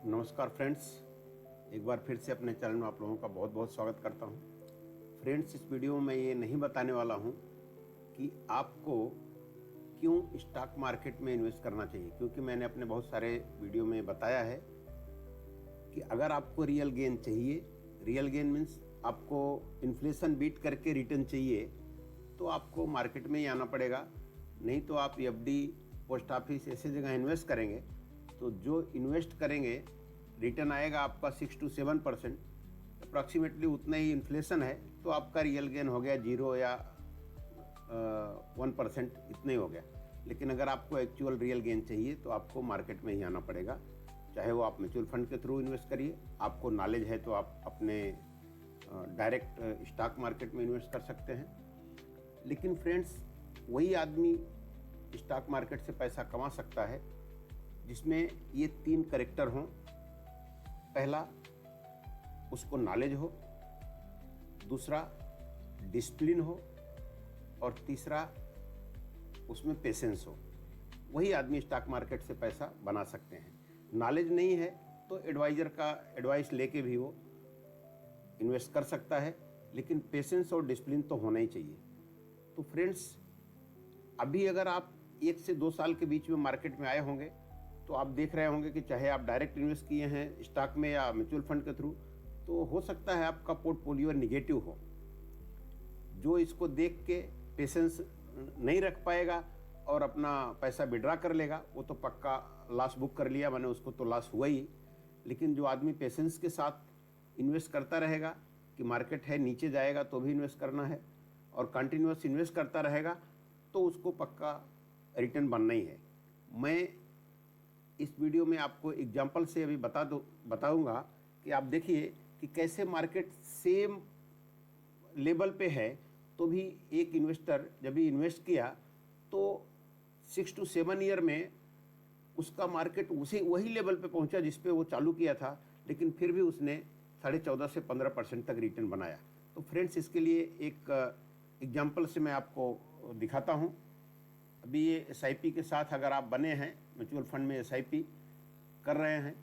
नमस्कार फ्रेंड्स, एक बार फिर से अपने चैनल में आप लोगों का बहुत बहुत स्वागत करता हूं। फ्रेंड्स, इस वीडियो में मैं ये नहीं बताने वाला हूं कि आपको क्यों स्टॉक मार्केट में इन्वेस्ट करना चाहिए, क्योंकि मैंने अपने बहुत सारे वीडियो में बताया है कि अगर आपको रियल गेन चाहिए, रियल गेन मीन्स आपको इन्फ्लेशन बीट करके रिटर्न चाहिए, तो आपको मार्केट में ही आना पड़ेगा। नहीं तो आप एफडी, पोस्ट ऑफिस ऐसे जगह इन्वेस्ट करेंगे तो जो इन्वेस्ट करेंगे रिटर्न आएगा आपका 6 to 7%, अप्रॉक्सीमेटली उतना ही इन्फ्लेशन है, तो आपका रियल गेन हो गया 0 या 1%, इतना ही हो गया। लेकिन अगर आपको एक्चुअल रियल गेन चाहिए तो आपको मार्केट में ही आना पड़ेगा, चाहे वो आप म्यूचुअल फंड के थ्रू इन्वेस्ट करिए, आपको नॉलेज है तो आप अपने डायरेक्ट स्टॉक मार्केट में इन्वेस्ट कर सकते हैं। लेकिन फ्रेंड्स, वही आदमी स्टॉक मार्केट से पैसा कमा सकता है जिसमें ये 3 कैरेक्टर हों। पहला, उसको नॉलेज हो, दूसरा डिसिप्लिन हो, और तीसरा उसमें पेशेंस हो। वही आदमी स्टॉक मार्केट से पैसा बना सकते हैं। नॉलेज नहीं है तो एडवाइज़र का एडवाइस लेके भी वो इन्वेस्ट कर सकता है, लेकिन पेशेंस और डिसिप्लिन तो होना ही चाहिए। तो फ्रेंड्स, अभी अगर आप 1 से 2 साल के बीच में मार्केट में आए होंगे तो आप देख रहे होंगे कि चाहे आप डायरेक्ट इन्वेस्ट किए हैं स्टॉक में या म्यूचुअल फंड के थ्रू, तो हो सकता है आपका पोर्टफोलियो निगेटिव हो। जो इसको देख के पेशेंस नहीं रख पाएगा और अपना पैसा विड्रा कर लेगा, वो तो पक्का लॉस बुक कर लिया, मैंने उसको तो लॉस हुआ ही। लेकिन जो आदमी पेशेंस के साथ इन्वेस्ट करता रहेगा कि मार्केट है नीचे जाएगा तो भी इन्वेस्ट करना है, और कंटिन्यूस इन्वेस्ट करता रहेगा, तो उसको पक्का रिटर्न बनना ही है। मैं इस वीडियो में आपको एग्जांपल से अभी बताऊंगा कि आप देखिए कि कैसे मार्केट सेम लेवल पे है तो भी एक इन्वेस्टर जब भी इन्वेस्ट किया तो 6 to 7 ईयर में उसका मार्केट वही लेवल पे पहुंचा जिस पे वो चालू किया था, लेकिन फिर भी उसने 14.5 से 15% तक रिटर्न बनाया। तो फ्रेंड्स, इसके लिए एक एग्जांपल से मैं आपको दिखाता हूं। अभी ये एसआईपी के साथ अगर आप बने हैं, म्यूचुअल फंड में एसआईपी कर रहे हैं,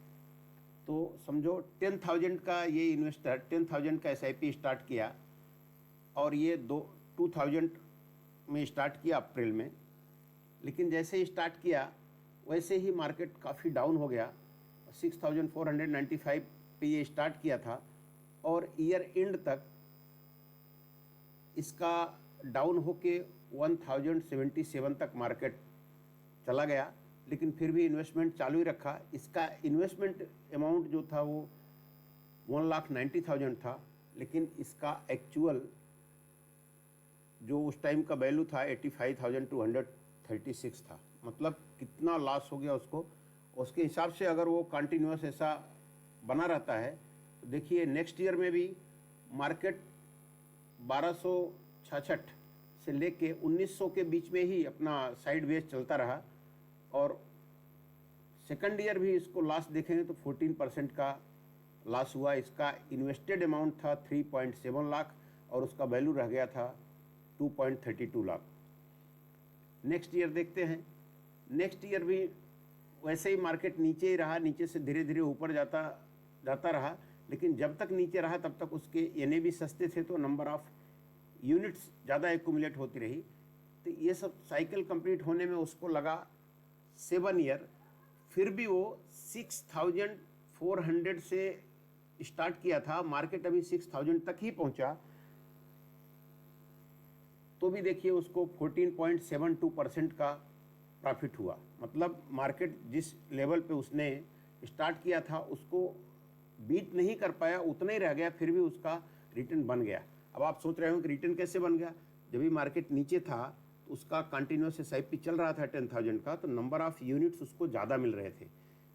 तो समझो 10,000 का ये इन्वेस्टर 10,000 का एसआईपी स्टार्ट किया, और ये 2000 में स्टार्ट किया अप्रैल में। लेकिन जैसे ही स्टार्ट किया वैसे ही मार्केट काफ़ी डाउन हो गया। 6,495 पे ये स्टार्ट किया था, और ईयर एंड तक इसका डाउन होके 1077 तक मार्केट चला गया। लेकिन फिर भी इन्वेस्टमेंट चालू ही रखा। इसका इन्वेस्टमेंट अमाउंट जो था वो 1,90,000 था, लेकिन इसका एक्चुअल जो उस टाइम का वैल्यू था 85,236 था। मतलब कितना लॉस हो गया उसको। उसके हिसाब से अगर वो कंटिन्यूस ऐसा बना रहता है तो देखिए नेक्स्ट ईयर में भी मार्केट 1266 से लेके 1900 के बीच में ही अपना साइड वेज चलता रहा, और सेकंड ईयर भी इसको लॉस देखेंगे तो 14% का लॉस हुआ। इसका इन्वेस्टेड अमाउंट था 3.7 लाख और उसका वैल्यू रह गया था 2.32 लाख। नेक्स्ट ईयर देखते हैं। नेक्स्ट ईयर भी वैसे ही मार्केट नीचे ही रहा, नीचे से धीरे धीरे ऊपर जाता रहा। लेकिन जब तक नीचे रहा तब तक उसके एनएवी सस्ते थे, तो नंबर ऑफ यूनिट्स ज़्यादा एक्यूमुलेट होती रही। तो ये सब साइकिल कंप्लीट होने में उसको लगा 7 ईयर। फिर भी वो 6,400 से स्टार्ट किया था, मार्केट अभी 6,000 तक ही पहुंचा, तो भी देखिए उसको 14.72% का प्रॉफिट हुआ। मतलब मार्केट जिस लेवल पे उसने स्टार्ट किया था उसको बीट नहीं कर पाया, उतना ही रह गया, फिर भी उसका रिटर्न बन गया। अब आप सोच रहे हो कि रिटर्न कैसे बन गया। जब भी मार्केट नीचे था तो उसका कंटिन्यूस एसआईपी चल रहा था 10,000 का, तो नंबर ऑफ यूनिट्स उसको ज़्यादा मिल रहे थे।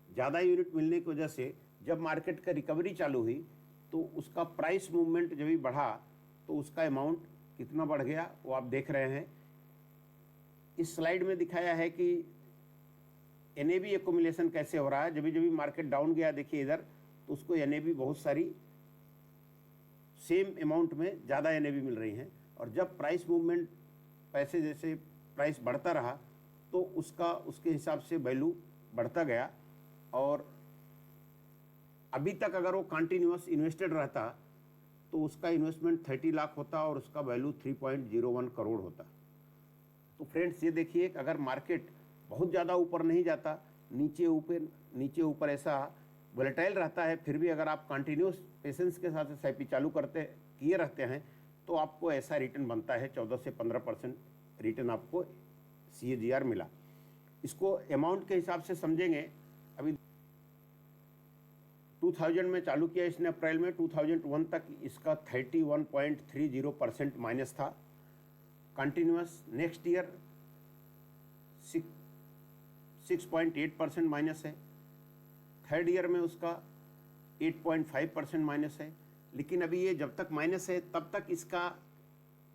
ज़्यादा यूनिट मिलने की वजह से जब मार्केट का रिकवरी चालू हुई तो उसका प्राइस मूवमेंट जब भी बढ़ा तो उसका अमाउंट कितना बढ़ गया वो आप देख रहे हैं। इस स्लाइड में दिखाया है कि एनएवी एक्यूमुलेशन कैसे हो रहा है। जब भी मार्केट डाउन गया, देखिए इधर, तो उसको एनएवी बहुत सारी सेम अमाउंट में ज़्यादा एनएवी मिल रही हैं, और जब प्राइस मूवमेंट पैसे जैसे प्राइस बढ़ता रहा तो उसके हिसाब से वैल्यू बढ़ता गया, और अभी तक अगर वो कंटिन्यूअस इन्वेस्टेड रहता तो उसका इन्वेस्टमेंट 30 लाख होता और उसका वैल्यू 3.01 करोड़ होता। तो फ्रेंड्स ये देखिए कि अगर मार्केट बहुत ज़्यादा ऊपर नहीं जाता, नीचे ऊपर ऐसा वोलेटाइल रहता है, फिर भी अगर आप कंटिन्यूस पेशेंस के साथ SIP चालू किए रहते हैं तो आपको ऐसा रिटर्न बनता है 14 से 15% रिटर्न आपको CAGR मिला। इसको अमाउंट के हिसाब से समझेंगे। अभी 2000 में चालू किया इसने अप्रैल में, 2001 तक इसका 31.30% माइनस था कंटिन्यूअस। नेक्स्ट ईयर 6.8% माइनस है। थर्ड ईयर में उसका 8.5% माइनस है। लेकिन अभी ये जब तक माइनस है तब तक इसका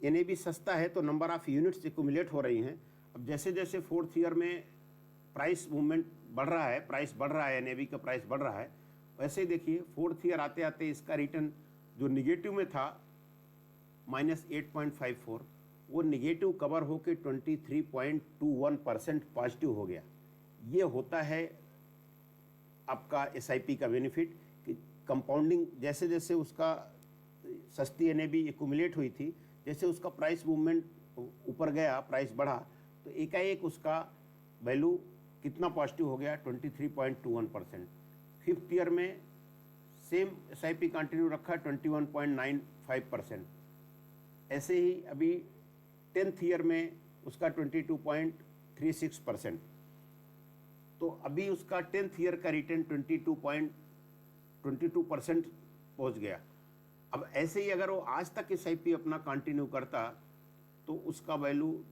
NAV सस्ता है, तो नंबर ऑफ यूनिट्स एक्यूमुलेट हो रही हैं। अब जैसे जैसे फोर्थ ईयर में प्राइस मूवमेंट बढ़ रहा है, NAV का प्राइस बढ़ रहा है, वैसे ही देखिए फोर्थ ईयर आते आते इसका रिटर्न जो निगेटिव में था -8.54, वो निगेटिव कवर होकर 23.21% पॉजिटिव हो गया। ये होता है आपका SIP का बेनिफिट कि कंपाउंडिंग जैसे जैसे उसका सस्ती NAV एक्यूमुलेट हुई थी, जैसे उसका प्राइस मूवमेंट ऊपर गया, प्राइस बढ़ा, तो एकाएक उसका वैल्यू कितना पॉजिटिव हो गया, 23.21%। फिफ्थ ईयर में सेम SIP कंटिन्यू रखा 21.95%। ऐसे ही अभी 10th ईयर में उसका 22.36%। तो अभी उसका 10th ईयर का रिटर्न 22% पहुंच गया। अब ऐसे ही अगर वो आज तक SIP अपना कंटिन्यू करता तो उसका वैल्यू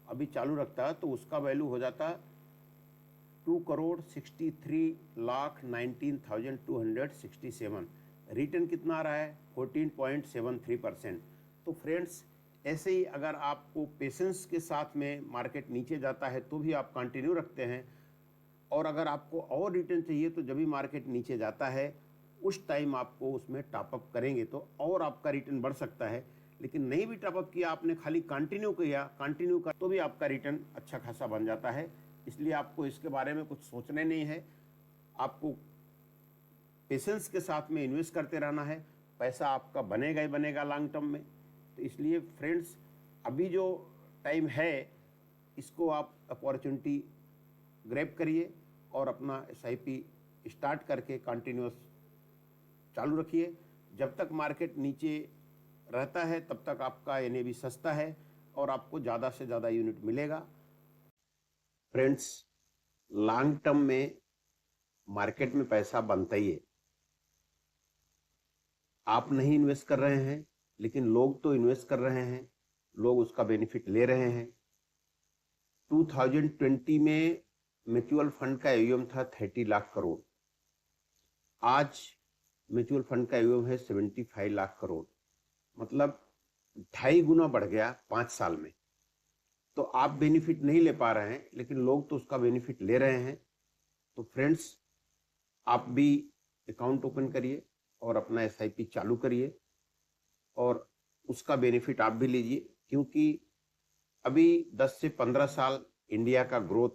अभी चालू रखता तो उसका वैल्यू हो जाता 2,63,19,267। रिटर्न कितना आ रहा है, 14.73%। तो फ्रेंड्स ऐसे ही अगर आपको पेशेंस के साथ में मार्केट नीचे जाता है तो भी आप कंटिन्यू रखते हैं, और अगर आपको और रिटर्न चाहिए तो जब भी मार्केट नीचे जाता है उस टाइम आपको उसमें टॉपअप करेंगे तो और आपका रिटर्न बढ़ सकता है। लेकिन नहीं भी टॉपअप किया, आपने खाली कंटिन्यू कर तो भी आपका रिटर्न अच्छा खासा बन जाता है। इसलिए आपको इसके बारे में कुछ सोचना नहीं है, आपको पेशेंस के साथ में इन्वेस्ट करते रहना है। पैसा आपका बनेगा ही बनेगा लॉन्ग टर्म में। तो इसलिए फ्रेंड्स अभी जो टाइम है इसको आप अपॉर्चुनिटी ग्रैब करिए और अपना SIP स्टार्ट करके कंटिन्यूअस चालू रखिए। जब तक मार्केट नीचे रहता है तब तक आपका NAV सस्ता है और आपको ज़्यादा से ज़्यादा यूनिट मिलेगा। फ्रेंड्स लॉन्ग टर्म में मार्केट में पैसा बनता ही है। आप नहीं इन्वेस्ट कर रहे हैं लेकिन लोग तो इन्वेस्ट कर रहे हैं, लोग उसका बेनिफिट ले रहे हैं। 2020 में म्यूचुअल फंड का AUM था 30 लाख करोड़। आज म्यूचुअल फंड का AUM है 75 लाख करोड़, मतलब 2.5 गुना बढ़ गया 5 साल में। तो आप बेनिफिट नहीं ले पा रहे हैं लेकिन लोग तो उसका बेनिफिट ले रहे हैं। तो फ्रेंड्स आप भी अकाउंट ओपन करिए और अपना SIP चालू करिए और उसका बेनिफिट आप भी लीजिए, क्योंकि अभी 10 से 15 साल इंडिया का ग्रोथ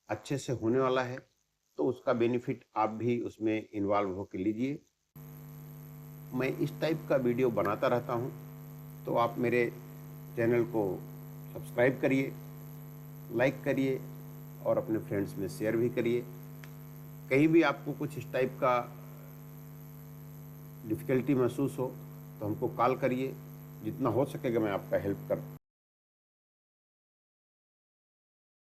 अच्छे से होने वाला है, तो उसका बेनिफिट आप भी उसमें इन्वॉल्व होकर लीजिए। मैं इस टाइप का वीडियो बनाता रहता हूं, तो आप मेरे चैनल को सब्सक्राइब करिए, लाइक करिए और अपने फ्रेंड्स में शेयर भी करिए। कहीं भी आपको कुछ इस टाइप का डिफ़िकल्टी महसूस हो तो हमको कॉल करिए, जितना हो सकेगा मैं आपका हेल्प कर